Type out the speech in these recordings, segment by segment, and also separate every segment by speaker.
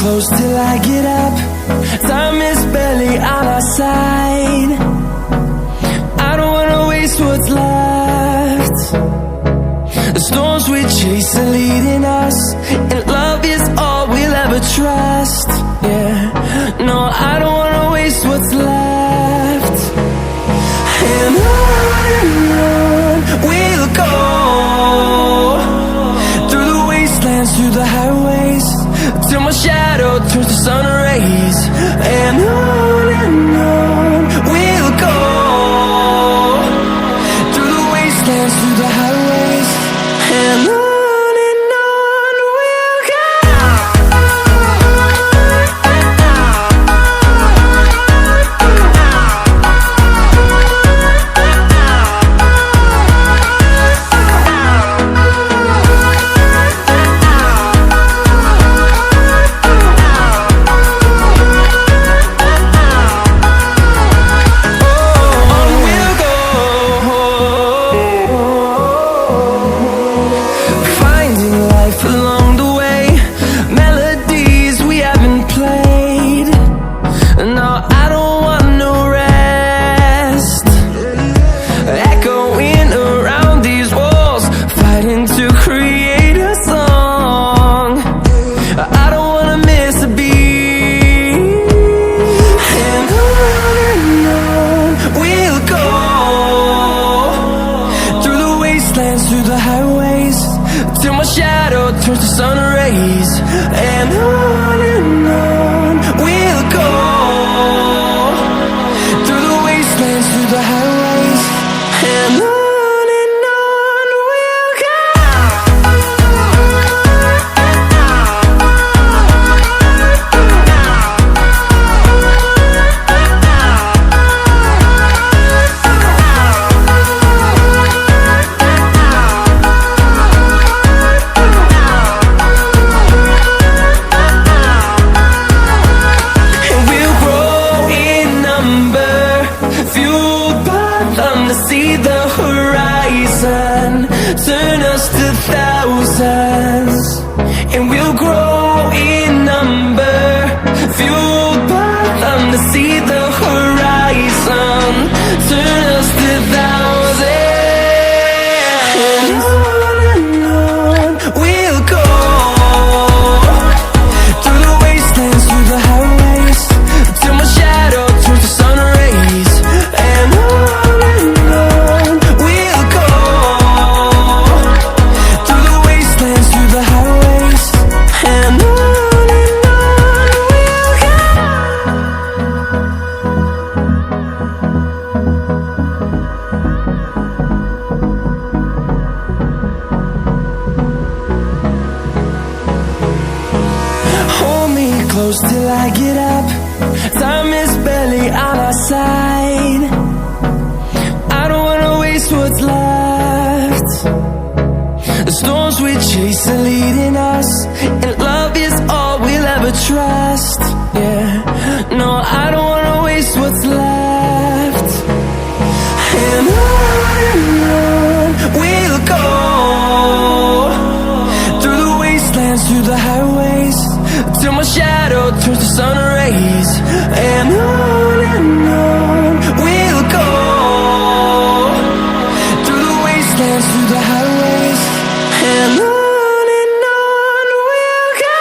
Speaker 1: Close till I get up. Time is barely on our side. I don't wanna waste what's left. The storms we chase are leading us, and love is all we'll ever trust. Yeah, no, I don't wanna waste what's left. And on we'll go, through the wastelands, through the highways, till my shadow turns to sun rays. And on we'll go, through the wastelands, through the highways, and on we'll go. Through the highways, till my shadow turns to sun rays. And on we'll go, through the wastelands, through the highways, and on we'll go. See the horizon, turn us to thousands, and we'll grow in number, fueled by them to see the horizon, turn us to thousands, and on we'll go, through the wastelands, through the highways, till my shadow turns to sun rays. And close till I get up. Time is barely on our side. I don't wanna waste what's left. The storms we chase are leading us, and love is all we'll ever trust. Yeah, no, I don't wanna waste what's left. And on we'll go, through the wastelands, through the highways, till my shadow turns to sun rays. And on we'll go, through the wastelands, through the highways, and on we'll go.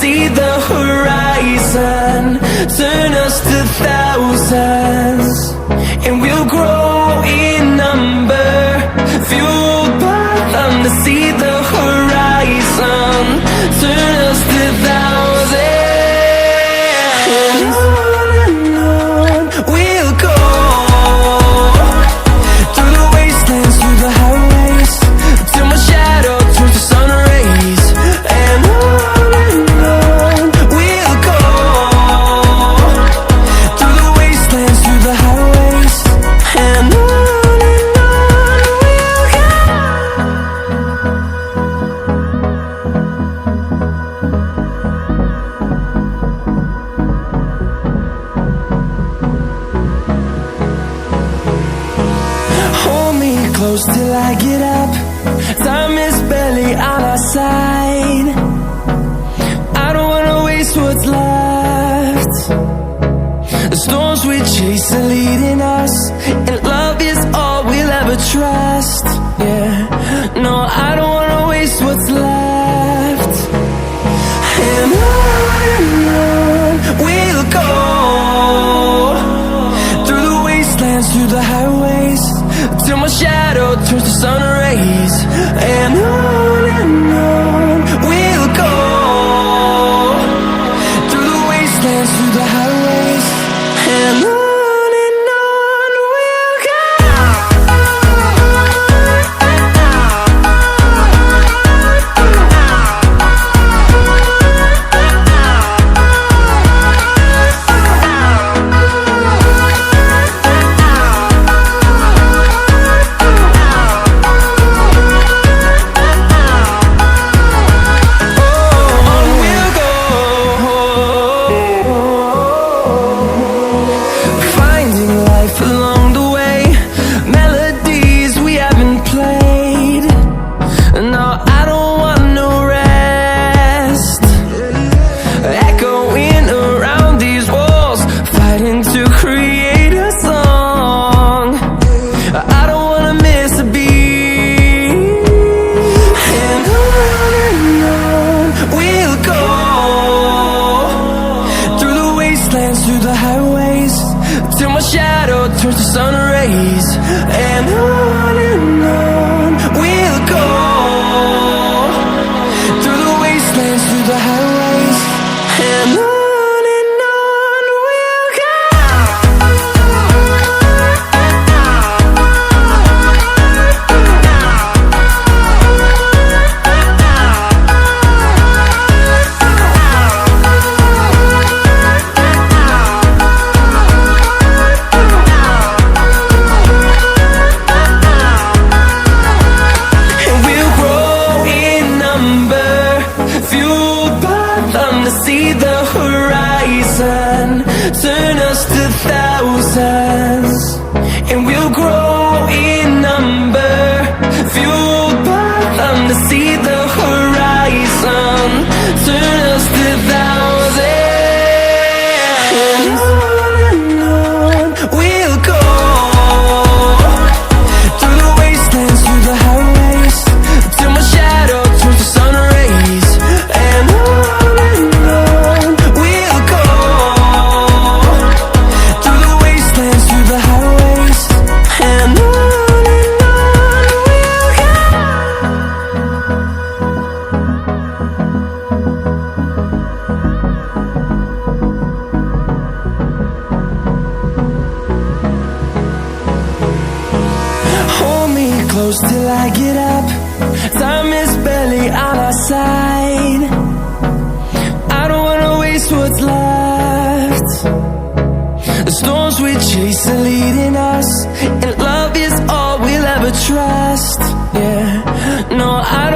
Speaker 1: see the horizon, turn us to thousands, and we'll grow in number, fueled by them to see the horizon, turn us to thousands. And on we'll go, through the wastelands, through the highways, till my shadow turns to sun rays. And on we'll go, through the wastelands, through the highways. And on we'll go. Hold me close till I get up. Time is barely on our side. I don't wanna waste what's left. The storms we chase are leading us, and love is all we'll ever trust. Yeah, no, I don't wanna waste what's left. And on we'll go, through the wastelands, through the highways, till my shadow turns to sun rays. And on we'll go, through the wastelands, through the highways. And on we'll go. Finding life along the way, melodies we haven't played. No, I don't want no rest. Echoing around these walls, fighting to create a song. I don't wanna miss a beat. And on we'll go, through the wastelands, through the highways, till my shadow turns to sun rays. And on we'll go, through the wastelands, through the highways. And on we'll go. And we'll grow in number, fueled by them to see the horizon, turn us to thousands. And we'll grow in number, fueled by them to see the horizon, turn us to thousands. And on we'll go, through the wastelands, through the highways, till my shadow turns to sun rays. And on we'll go, through the wastelands, through the highways. And on we'll go. Hold me close till I get up. Time is barely on our side. I don't wanna waste what's left. The storms we chase are leading us, and love is all we'll ever trust. Yeah, no, I